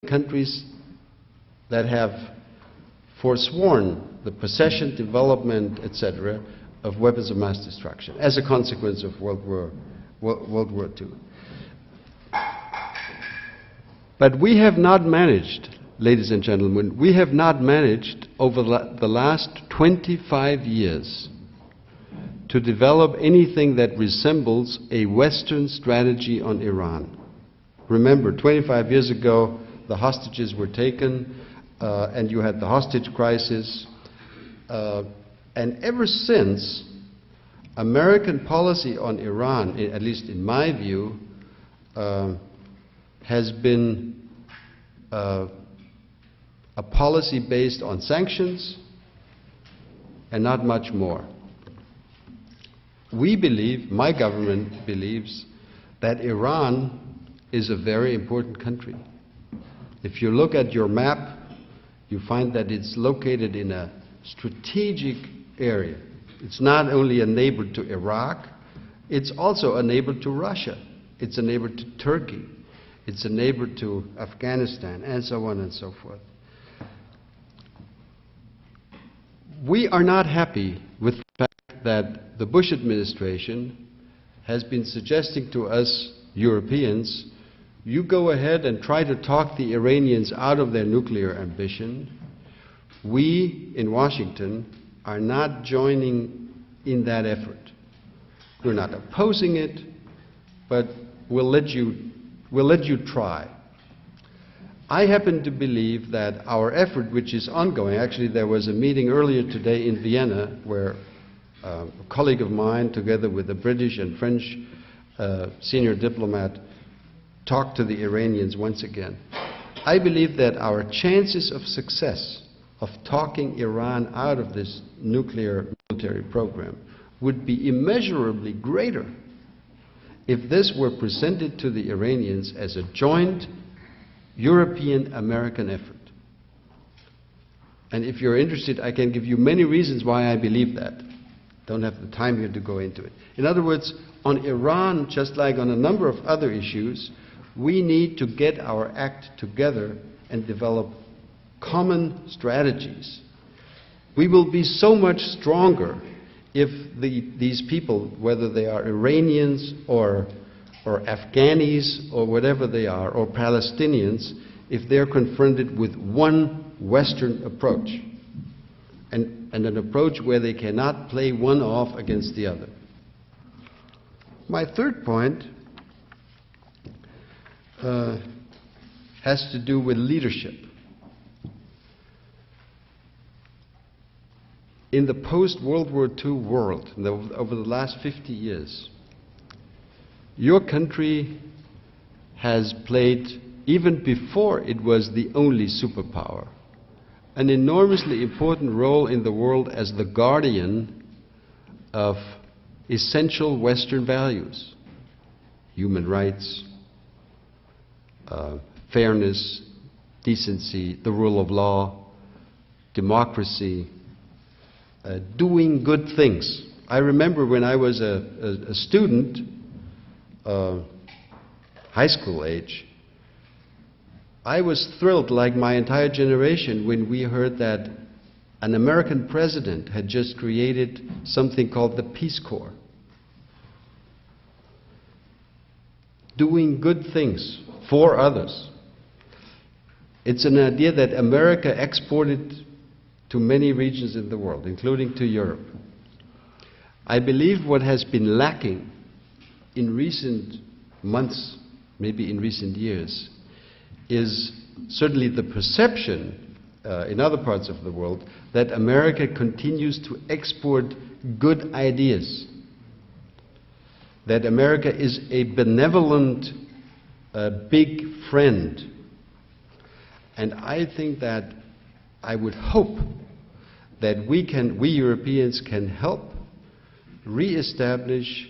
countries that have forsworn the possession, development, etc., of weapons of mass destruction as a consequence of World War II. But we have not managed, ladies and gentlemen, we have not managed over the last 25 years to develop anything that resembles a Western strategy on Iran. Remember, 25 years ago, the hostages were taken, and you had the hostage crisis. And ever since, American policy on Iran, at least in my view, has been a policy based on sanctions and not much more. We believe, my government believes, that Iran is a very important country. If you look at your map, you find that it's located in a strategic area. It's not only a neighbor to Iraq, it's also a neighbor to Russia. It's a neighbor to Turkey. It's a neighbor to Afghanistan, and so on and so forth. We are not happy with the fact that the Bush administration has been suggesting to us Europeans, you go ahead and try to talk the Iranians out of their nuclear ambition. We in Washington are not joining in that effort. We're not opposing it, but we'll let you try. I happen to believe that our effort, which is ongoing, actually there was a meeting earlier today in Vienna where a colleague of mine, together with a British and French senior diplomat, talked to the Iranians once again. I believe that our chances of success of talking Iran out of this nuclear military program would be immeasurably greater if this were presented to the Iranians as a joint European-American effort. And if you're interested, I can give you many reasons why I believe that. Don't have the time here to go into it. In other words, on Iran, just like on a number of other issues, we need to get our act together and develop common strategies. We will be so much stronger if these people, whether they are Iranians or Afghanis or whatever they are, or Palestinians, if they're confronted with one Western approach, and an approach where they cannot play one off against the other. My third point has to do with leadership. In the post-World War II world, over the last 50 years, your country has played, even before it was the only superpower, an enormously important role in the world as the guardian of essential Western values: human rights, fairness, decency, the rule of law, democracy, doing good things. I remember when I was a student, high school age, I was thrilled, like my entire generation, when we heard that an American president had just created something called the Peace Corps. Doing good things for others. It's an idea that America exported to many regions in the world, including to Europe. I believe what has been lacking in recent months, maybe in recent years, is certainly the perception in other parts of the world that America continues to export good ideas, that America is a benevolent big friend. And I think that I would hope that we Europeans can help re-establish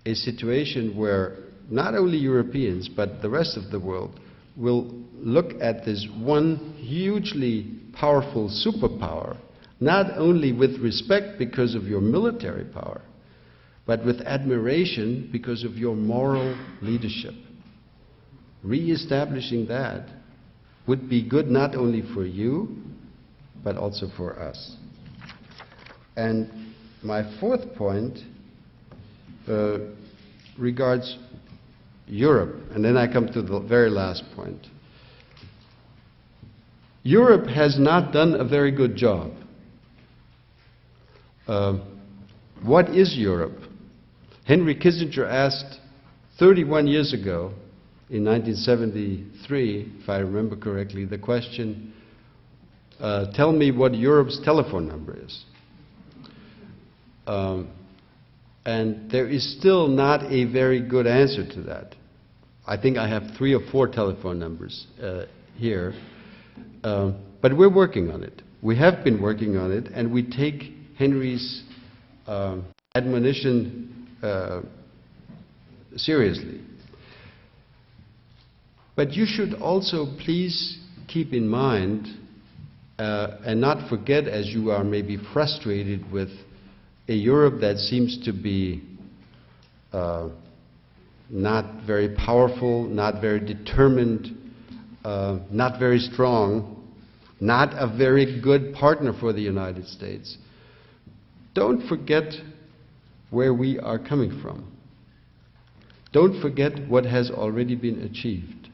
a situation where not only Europeans but the rest of the world will look at this one hugely powerful superpower, not only with respect because of your military power, but with admiration because of your moral leadership. Re-establishing that would be good not only for you, but also for us. And my fourth point regards Europe, and then I come to the very last point. Europe has not done a very good job. What is Europe? Henry Kissinger asked 31 years ago, in 1973, if I remember correctly, the question, tell me what Europe's telephone number is. And there is still not a very good answer to that. I think I have 3 or 4 telephone numbers here, but we're working on it. We have been working on it, and we take Henry's admonition seriously. But you should also please keep in mind and not forget, as you are maybe frustrated with a Europe that seems to be not very powerful, not very determined, not very strong, not a very good partner for the United States. Don't forget where we are coming from. Don't forget what has already been achieved.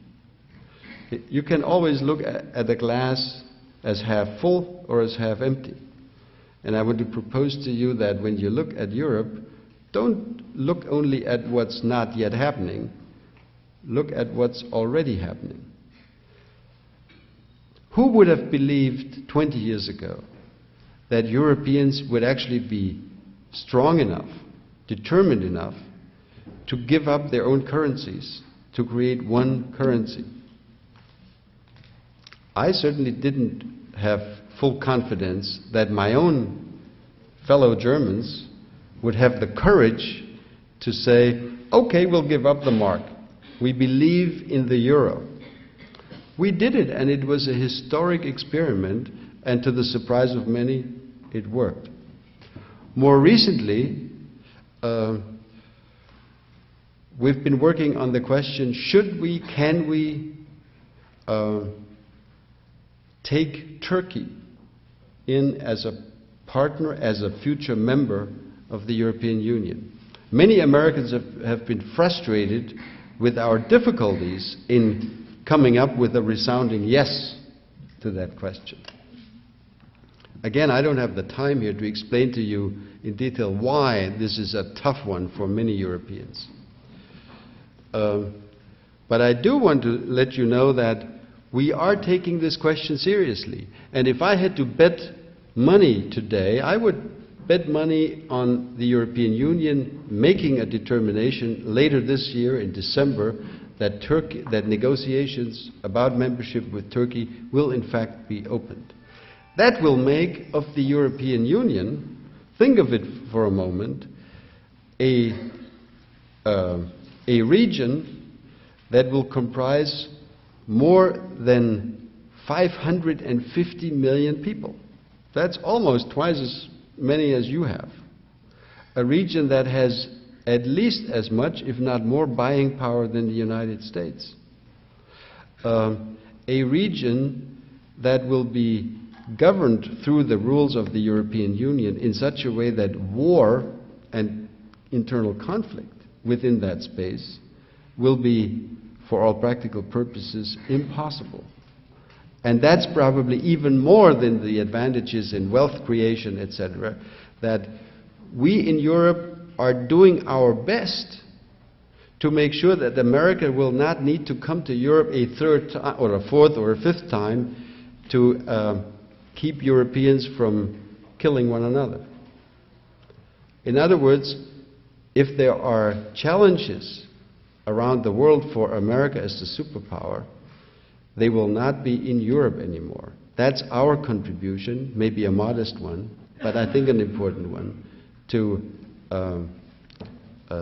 You can always look at the glass as half full or as half empty. And I want to propose to you that when you look at Europe, don't look only at what's not yet happening, look at what's already happening. Who would have believed 20 years ago that Europeans would actually be strong enough, determined enough to give up their own currencies, to create one currency? I certainly didn't have full confidence that my own fellow Germans would have the courage to say, okay, we'll give up the mark. We believe in the euro. We did it, and it was a historic experiment, and to the surprise of many, it worked. More recently, we've been working on the question, can we take Turkey in as a partner, as a future member of the European Union. Many Americans have been frustrated with our difficulties in coming up with a resounding yes to that question. Again, I don't have the time here to explain to you in detail why this is a tough one for many Europeans. But I do want to let you know that we are taking this question seriously. And if I had to bet money today, I would bet money on the European Union making a determination later this year in December that negotiations about membership with Turkey will in fact be opened. That will make of the European Union, think of it for a moment, a region that will comprise more than 550 million people. That's almost twice as many as you have. A region that has at least as much, if not more, buying power than the United States. A region that will be governed through the rules of the European Union in such a way that war and internal conflict within that space will be, for all practical purposes, impossible. And that's probably even more than the advantages in wealth creation, etc., that we in Europe are doing our best to make sure that America will not need to come to Europe a third time, or a fourth or a fifth time to keep Europeans from killing one another. In other words, if there are challenges around the world for America as the superpower, they will not be in Europe anymore. That's our contribution, maybe a modest one, but I think an important one, to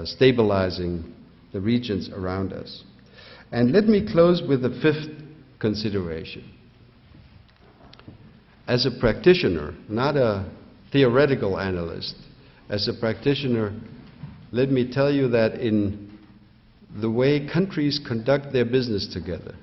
stabilizing the regions around us. And let me close with the fifth consideration. As a practitioner, not a theoretical analyst, as a practitioner, let me tell you that in the way countries conduct their business together,